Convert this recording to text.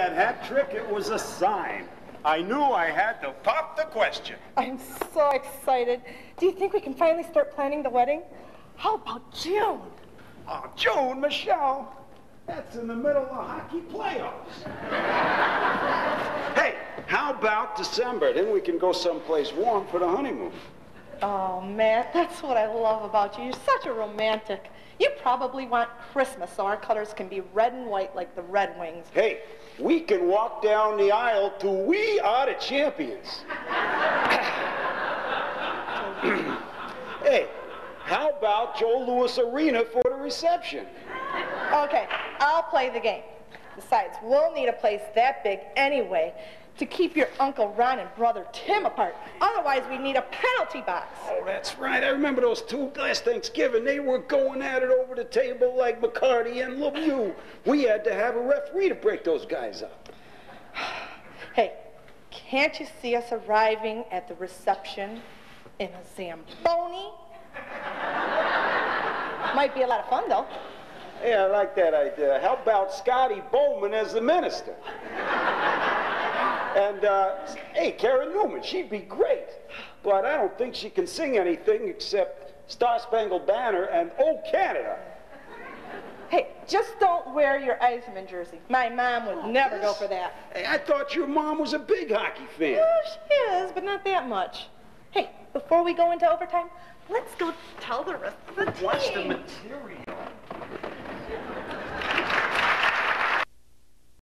That hat trick, it was a sign. I knew I had to pop the question. I'm so excited. Do you think we can finally start planning the wedding? How about June? Oh, June, Michelle. That's in the middle of hockey playoffs. Hey, how about December? Then we can go someplace warm for the honeymoon. Oh, Matt, that's what I love about you. You're such a romantic. You probably want Christmas so our colors can be red and white like the Red Wings. Hey, we can walk down the aisle to We Are the Champions. Hey, how about Joe Louis Arena for the reception? Okay, I'll play the game. Besides, we'll need a place that big anyway to keep your Uncle Ron and Brother Tim apart. Otherwise, we need a penalty box. Oh, that's right. I remember those two last Thanksgiving. They were going at it over the table like McCarty and Lemieux. We had to have a referee to break those guys up. Hey, can't you see us arriving at the reception in a Zamboni? Might be a lot of fun, though. Yeah, I like that idea. How about Scotty Bowman as the minister? And, hey, Karen Newman, she'd be great. But I don't think she can sing anything except Star Spangled Banner and Oh Canada. Hey, just don't wear your Eisman jersey. My mom would never go for that. Hey, I thought your mom was a big hockey fan. Well, she is, but not that much. Hey, before we go into overtime, let's go tell the rest of the team. What's the material?